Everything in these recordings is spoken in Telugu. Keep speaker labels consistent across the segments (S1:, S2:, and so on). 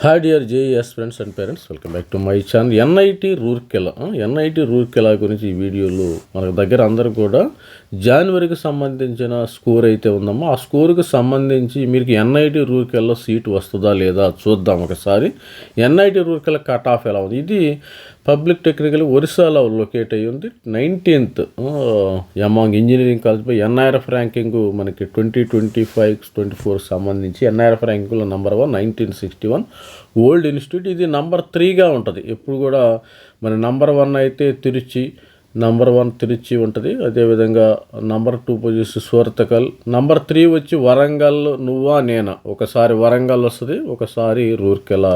S1: Hi dear JES friends and parents, welcome back to my channel. NIT Rourkela గురించి ఈ వీడియోలో మనకు దగ్గర అందరూ కూడా జనవరికి సంబంధించిన స్కోర్ అయితే ఉందమ్మా. ఆ స్కోర్కి సంబంధించి మీకు ఎన్ఐటి రూర్కెలా సీటు వస్తుందా లేదా చూద్దాం ఒకసారి. ఎన్ఐటి రూర్కెలా కట్ ఆఫ్ ఎలా ఉంది? ఇది పబ్లిక్ టెక్నికల్ ఒరిస్సాలో లొకేట్ అయ్యి ఉంది. 19th అమాంగ్ ఇంజనీరింగ్ కాలేజ్ పై ఎన్ఐఆర్ఎఫ్ ర్యాంకింగ్ మనకి 2025-24 సంబంధించి ఎన్ఐఆర్ఎఫ్ ర్యాంకింగ్లో నెంబర్ 1 1961 ఓల్డ్ ఇన్స్టిట్యూట్. ఇది నెంబర్ 3గా ఉంటుంది ఎప్పుడు కూడా. మన నెంబర్ 1 అయితే నెంబర్ 1 తిరుచి ఉంటుంది. అదేవిధంగా నెంబర్ 2 పొజిషన్ సూరతకల్, నెంబర్ 3 వచ్చి వరంగల్ నువ్వా నేనా. ఒకసారి వరంగల్ వస్తుంది, ఒకసారి రూర్కెలా.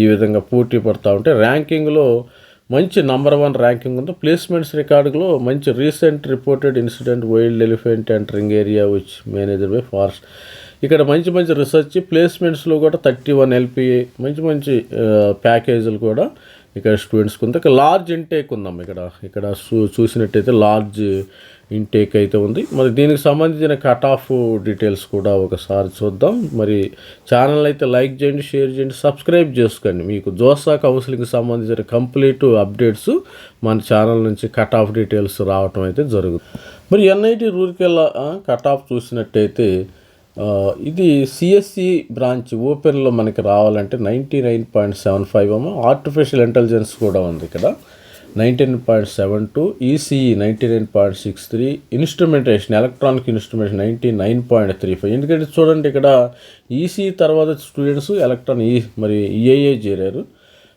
S1: ఈ విధంగా పోటీ పడుతూ ఉంటే ర్యాంకింగ్లో మంచి నెంబర్ 1 ర్యాంకింగ్ ఉంది. ప్లేస్మెంట్స్ రికార్డులో మంచి recent reported incident wild elephant entering area which managed by forest. ఇక్కడ మంచి రీసెర్చ్ ప్లేస్మెంట్స్లో కూడా 31 LPA మంచి ప్యాకేజీలు కూడా ఇక్కడ స్టూడెంట్స్కి ఉంది. లార్జ్ ఇంటేక్ ఉందమ్మ. ఇక్కడ చూసినట్టయితే లార్జ్ ఇంటేక్ అయితే ఉంది. మరి దీనికి సంబంధించిన కట్ ఆఫ్ డీటెయిల్స్ కూడా ఒకసారి చూద్దాం. మరి ఛానల్ అయితే లైక్ చేయండి, షేర్ చేయండి, సబ్స్క్రైబ్ చేసుకోండి. మీకు జోసా కౌన్సిలింగ్కి సంబంధించిన కంప్లీట్ అప్డేట్స్ మన ఛానల్ నుంచి కట్ ఆఫ్ డీటెయిల్స్ రావటం అయితే జరుగుతుంది. మరి ఎన్ఐటి రూర్కెలా కట్ ఆఫ్ చూసినట్టయితే ఇది సిఎస్సి బ్రాంచ్ ఓపెన్లో మనకి రావాలంటే 99.75 అమ్మ. ఆర్టిఫిషియల్ ఇంటెలిజెన్స్ కూడా ఉంది ఇక్కడ 19.72, ఈసీఈ 99.63, ఇన్స్ట్రుమెంటేషన్ ఎలక్ట్రానిక్ ఇన్స్ట్రుమెంటేషన్ 99.35. ఎందుకంటే చూడండి ఇక్కడ ఈసీఈ తర్వాత స్టూడెంట్స్ మరి ఈఐఏ చేరారు.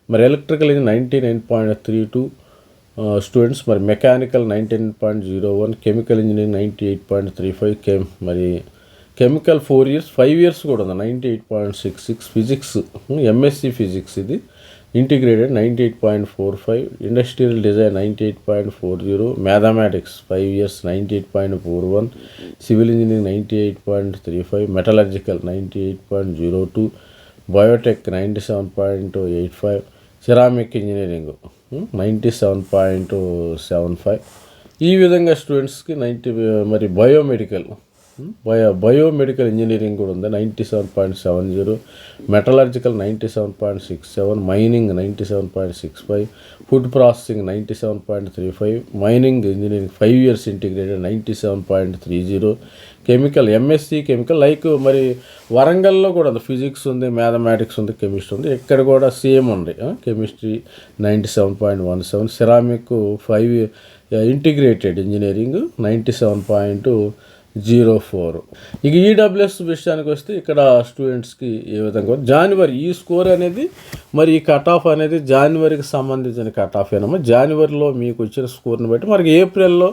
S1: మరి ఎలక్ట్రికల్ ఇది 99.32 స్టూడెంట్స్. మరి మెకానికల్ 99.01, కెమికల్ ఇంజనీరింగ్ 98.35, మరి కెమికల్ 4 years 5 years కూడా ఉంది 98.66, ఫిజిక్స్ ఎంఎస్సి ఫిజిక్స్ ఇది integrated 98.45, industrial design 98.40, mathematics 5 years 98.41, civil engineering 98.35, metallurgical 98.02, Biotech 97.85, ceramic engineering 97.75. ఈ విధంగా స్టూడెంట్స్కి 90. మరి బయోమెడికల్ ఇంజనీరింగ్ కూడా ఉంది 97.70, metallurgical 97.67, mining 97.65, food processing 97.35, mining engineering 5 years integrated 97.30, chemical MSc chemical మరి వరంగల్లో కూడా ఉంది. ఫిజిక్స్ ఉంది, మ్యాథమెటిక్స్ ఉంది, కెమిస్ట్రీ ఉంది. ఇక్కడ కూడా సేమ్ ఉంది. Chemistry 97.17, ceramic 5 integrated engineering 97.04. ఇక ఈడబ్ల్యూఎస్ విషయానికి వస్తే ఇక్కడ స్టూడెంట్స్కి ఏ విధంగా జనవరి ఈ స్కోర్ అనేది మరి ఈ కట్ ఆఫ్ అనేది జనవరికి సంబంధించిన కట్ ఆఫ్ ఏనమ్మా. జనవరిలో మీకు వచ్చిన స్కోర్ని బట్టి మనకి ఏప్రిల్లో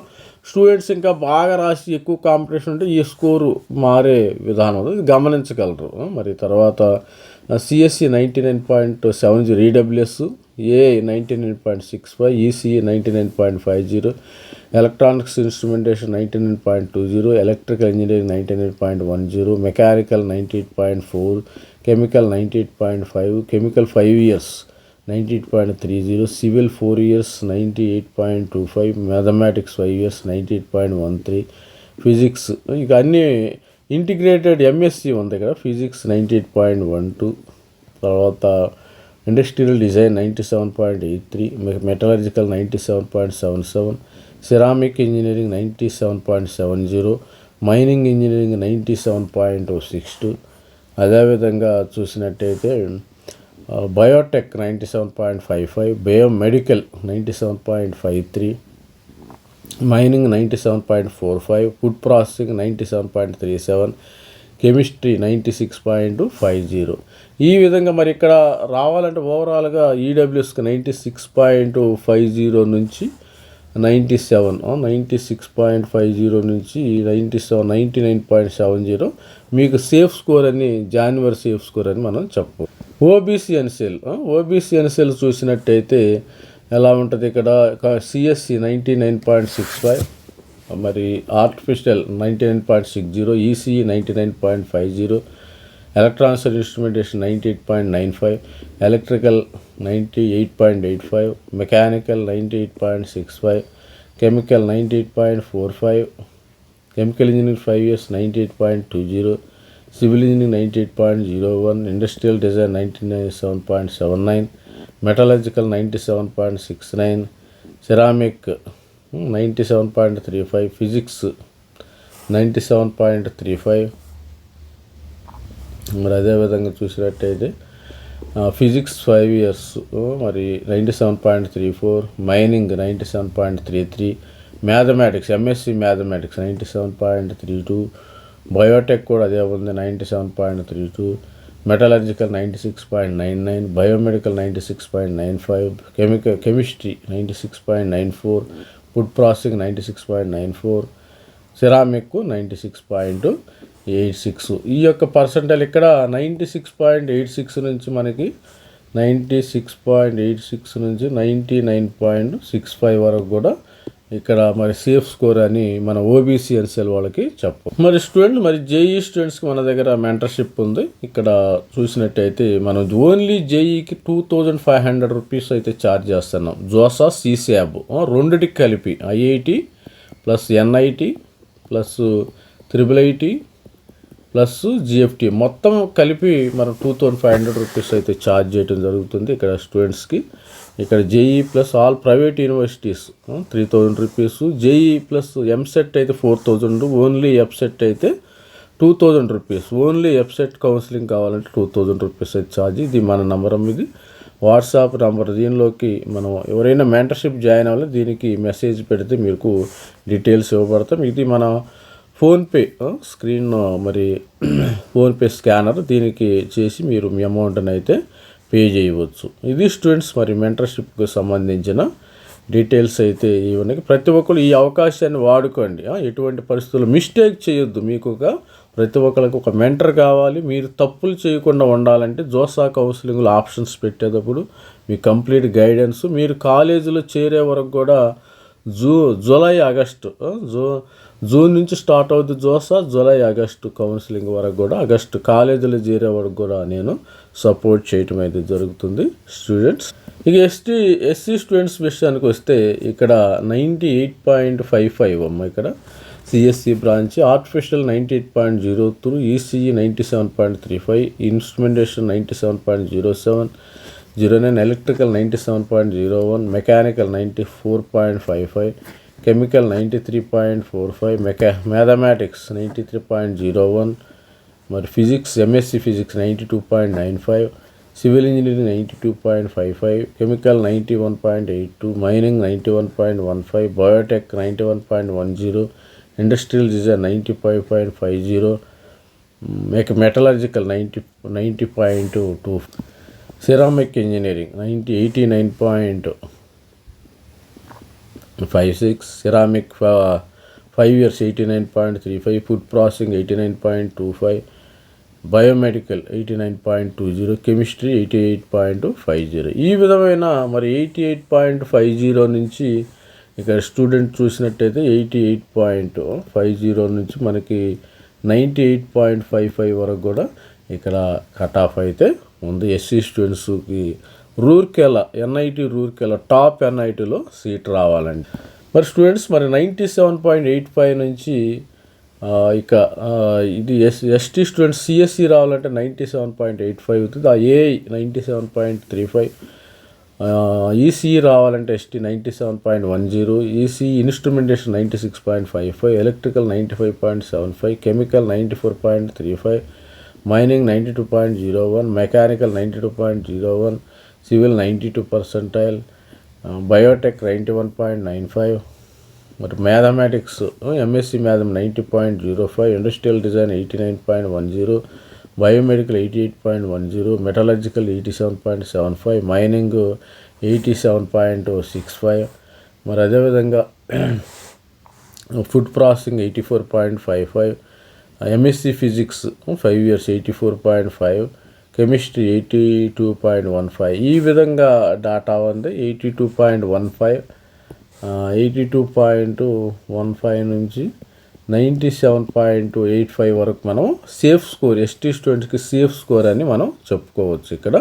S1: స్టూడెంట్స్ ఇంకా బాగా రాసి ఎక్కువ కాంపిటీషన్ ఉంటే ఈ స్కోరు మారే విధానం గమనించగలరు. మరి తర్వాత సిఎస్సి 99.70, ఈడబ్ల్యూఎస్ ఏ 99.65, ECE 99.50, electronics instrumentation 99.20, electrical engineering 99.10, mechanical 98.4, chemical 98.5, chemical 5 years 98.30, civil 4 years 98.25, mathematics 5 years 98.13, physics ఇక అన్నీ ఇంటిగ్రేటెడ్ ఎంఎస్సి ఉంది ఇక్కడ ఫిజిక్స్ 98.12, తర్వాత industrial design 97.83, metallurgical 97.77, ceramic engineering 97.70, mining engineering 97.62. అదేవిధంగా చూసినట్టయితే Biotech 97.55, biomedical 97.53, mining 97.45, food processing 97.37, chemistry 96.50. ఈ విధంగా మరి ఇక్కడ రావాలంటే ఓవరాల్గా ఈడబ్ల్యూఎస్కి 96.50 నుంచి 97, 96.50 నుంచి 97, 99.70 మీకు సేఫ్ స్కోర్ అని జనవరి సేఫ్ స్కోర్ అని మనం చెప్పు. ఓబీసీ ఎన్సెల్ చూసినట్టయితే ఎలా ఉంటుంది? ఇక్కడ సిఎస్సి 99.65, మరి artificial 99.60, ECE 99.50, electronics instrumentation 98.95, electrical 98.85, mechanical 98.65, chemical 98.45, chemical engineering 5 years 98.20, civil engineering 98.01, industrial design 97.79, metallurgical 97.69, ceramic 97.35, physics 97.35. మరి అదేవిధంగా చూసినట్టయితే ఫిజిక్స్ 5 years మరి 97.34, mining 97.33, mathematics MSc mathematics 97.32, Biotech కూడా అదే ఉంది 97.32, metallurgical 96.99, biomedical 96.95, chemistry 96.94, food processing 96.94, ceramic 96.86. ఈ యొక్క పర్సంటైల్ ఇక్కడ 96.86 నుంచి మనకి 96.86 నుంచి 99.65 వరకు కూడా ఇక్కడ మరి సేఫ్ స్కోర్ అని మన ఓబీసీ ఎన్సీఎల్ వాళ్ళకి చెప్పు. మరి స్టూడెంట్ మరి జేఈ స్టూడెంట్స్కి మన దగ్గర మెంటర్షిప్ ఉంది. ఇక్కడ చూసినట్టయితే మనం ఓన్లీ జేఈకి 2500 రూపీస్ అయితే ఛార్జ్ చేస్తున్నాం. జోసా సీశాబ్ రెండిటికి కలిపి IIT plus NIT plus IIIT plus GFT మొత్తం కలిపి మనం 2500 రూపీస్ అయితే ఛార్జ్ చేయడం జరుగుతుంది ఇక్కడ స్టూడెంట్స్కి. ఇక్కడ JEE plus all private universities 3000 rupees, JEE plus EAMCET అయితే 4000, ఓన్లీ ఎఫ్సెట్ అయితే 2000 రూపీస్. ఓన్లీ ఎఫ్సెట్ కౌన్సిలింగ్ కావాలంటే 2000 రూపీస్ అయితే ఛార్జ్. ఇది మన నంబర్, ఇది వాట్సాప్ నంబర్. దీనిలోకి మనం ఎవరైనా మెంటర్షిప్ జాయిన్ అవ్వాలి, దీనికి మెసేజ్ పెడితే మీకు డీటెయిల్స్ ఇవ్వబడతాం. ఇది మన ఫోన్పే స్క్రీన్ మరి ఫోన్పే స్కానర్, దీనికి చేసి మీరు మీ అమౌంట్ని అయితే పే చేయవచ్చు. ఇది స్టూడెంట్స్ మరి మెంటర్షిప్కి సంబంధించిన డీటెయిల్స్ అయితే ఇవన్నీ. ప్రతి ఒక్కరు ఈ అవకాశాన్ని వాడుకోండి. ఎటువంటి పరిస్థితుల్లో మిస్టేక్ చేయొద్దు. మీకు ప్రతి ఒక్కరికి ఒక మెంటర్ కావాలి. మీరు తప్పులు చేయకుండా ఉండాలంటే జోసా కౌన్సిలింగ్లో ఆప్షన్స్ పెట్టేటప్పుడు మీ కంప్లీట్ గైడెన్స్, మీరు కాలేజీలో చేరే వరకు కూడా జూలై ఆగస్టు జూన్ నుంచి స్టార్ట్ అవుతుంది జోసా, జూలై ఆగస్టు కౌన్సిలింగ్ వరకు కూడా, ఆగస్టు కాలేజీలో చేరే వరకు కూడా నేను సపోర్ట్ చేయటం అయితే జరుగుతుంది స్టూడెంట్స్. ఇక ఎస్సీ స్టూడెంట్స్ విషయానికి వస్తే ఇక్కడ 98.55 అమ్మ. ఇక్కడ CSC branch artificial 98.03, ECE 97.35, instrumentation 97.07, 09, electrical 97.01, mechanical 94.55, chemical 93.45, mathematics 93.01, మరి physics MSc physics 92.95, civil engineering 92.55, chemical 91.82, mining 91.15, biotech 91.10, industrial design 95.50, metallurgical 90.2, ceramic engineering 89.56, ceramic 5 years 89.35, food processing 89.25, biomedical 89.20, chemistry 88.50. ఈ విధమైన మరి 88.50 నుంచి ఇక్కడ స్టూడెంట్ చూసినట్టయితే 88.50 నుంచి మనకి 98.55 వరకు కూడా ఇక్కడ కట్ ఆఫ్ అయితే ఉంది. ఎస్సీ స్టూడెంట్స్కి రూర్కెలా ఎన్ఐటి రూర్కెలా టాప్ ఎన్ఐటీలో సీట్ రావాలండి. మరి స్టూడెంట్స్ మరి 97.85 నుంచి ఇక ఇది ఎస్టీ స్టూడెంట్స్ సిఎస్సి రావాలంటే 97.85 అవుతుంది. ఏఐ 97.35, ఈసీఈ రావాలంటే ST 97.10, ECE instrumentation 96.55, electrical 95.75, chemical 94.35, mining 92.01, mechanical 92.01, civil 92 percentile, biotech 91.95, మరి mathematics MSc math 90.05, industrial design 89.10, biomedical 88.10, metallurgical 87.75, mining 87.65, మరి అదేవిధంగా food processing 84.55, MSc physics 5 years 84.5, chemistry 82.15. ఈ విధంగా డాటా ఉంది. 82.15 నుంచి 97.85 వరకు మనం సేఫ్ స్కోర్, ఎస్టీ స్టూడెంట్స్కి సేఫ్ స్కోర్ అని మనం చెప్పుకోవచ్చు. ఇక్కడ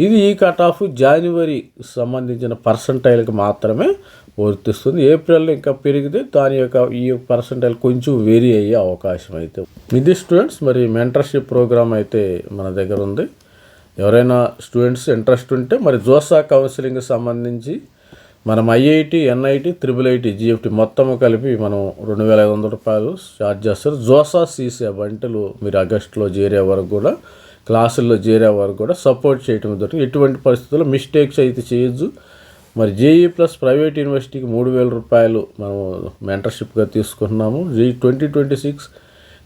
S1: ఇది ఈ కట్ ఆఫ్ జనవరి సంబంధించిన పర్సంటైల్కి మాత్రమే వర్తిస్తుంది. ఏప్రిల్లో ఇంకా పెరిగితే దాని యొక్క ఈ పర్సంటైల్ కొంచెం వేరీ అయ్యే అవకాశం అయితే ఇది స్టూడెంట్స్. మరి మెంటర్షిప్ ప్రోగ్రామ్ అయితే మన దగ్గర ఉంది. ఎవరైనా స్టూడెంట్స్ ఇంట్రెస్ట్ ఉంటే మరి జోసా కౌన్సిలింగ్కి సంబంధించి మనం ఐఐటి, ఎన్ఐటి, IIIT, GFT మొత్తం కలిపి మనం 2,500 రూపాయలు ఛార్జ్ చేస్తారు. జోసా సీసీ బంటలు మీరు ఆగస్టులో చేరే వరకు కూడా, క్లాసుల్లో చేరే వరకు కూడా సపోర్ట్ చేయటం జరుగుతుంది. ఎటువంటి పరిస్థితుల్లో మిస్టేక్స్ అయితే చేయొద్దు. మరి JEE+ ప్రైవేట్ యూనివర్సిటీకి 3,000 రూపాయలు మనం మెంటర్షిప్గా తీసుకుంటున్నాము. 2026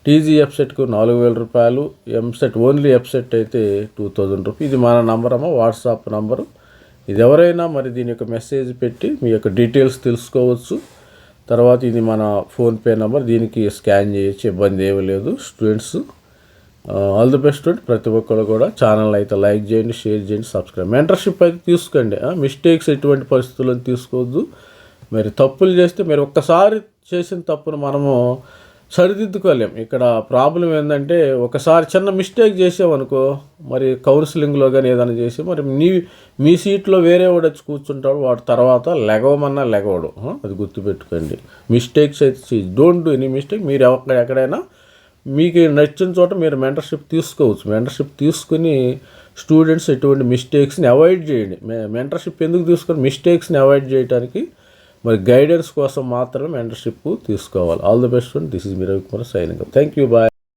S1: TG ఎఫ్సెట్కు 4,000 రూపాయలు, ఎంసెట్ ఓన్లీ ఎఫ్సెట్ అయితే 2,000 రూపాయలు. ఇది మన నంబర్ అమ్మ, వాట్సాప్ నంబరు. ఇది ఎవరైనా మరి దీని యొక్క మెసేజ్ పెట్టి మీ యొక్క డీటెయిల్స్ తెలుసుకోవచ్చు. తర్వాత ఇది మన ఫోన్పే నెంబర్, దీనికి స్కాన్ చేయొచ్చు, ఇబ్బంది ఏమీ లేదు. Students all the best student. ప్రతి ఒక్కరు కూడా ఛానల్ అయితే లైక్ చేయండి, షేర్ చేయండి, సబ్స్క్రైబ్. మెంటర్షిప్ అయితే తీసుకోండి. మిస్టేక్స్ ఎటువంటి పరిస్థితుల్లో తీసుకోవద్దు. మరి తప్పులు చేస్తే మీరు ఒక్కసారి చేసిన తప్పును మనము సరిదిద్దుకోలేం. ఇక్కడ ప్రాబ్లం ఏంటంటే ఒకసారి చిన్న మిస్టేక్ చేసామనుకో, మరి కౌన్సిలింగ్లో కానీ ఏదైనా చేసి మరి మీ సీట్లో వేరే వాడు వచ్చి కూర్చుంటాడు, వాడు తర్వాత లెగవమన్నా లెగవడు. అది గుర్తుపెట్టుకోండి. మిస్టేక్స్ అయితే డోంట్ డూ ఎనీ మిస్టేక్. మీరు ఎక్కడైనా మీకు నచ్చిన చోట మీరు మెంటర్షిప్ తీసుకోవచ్చు. మెంటర్షిప్ తీసుకుని స్టూడెంట్స్ ఎటువంటి మిస్టేక్స్ని అవాయిడ్ చేయండి. మెంటర్షిప్ ఎందుకు తీసుకొని మిస్టేక్స్ని అవాయిడ్ చేయడానికి, మరి గైడెన్స్ కోసం మాత్రమే మెంటర్షిప్ తీసుకోవాలి. All the best friend. This is me Ravikumar signing. Thank you. Bye.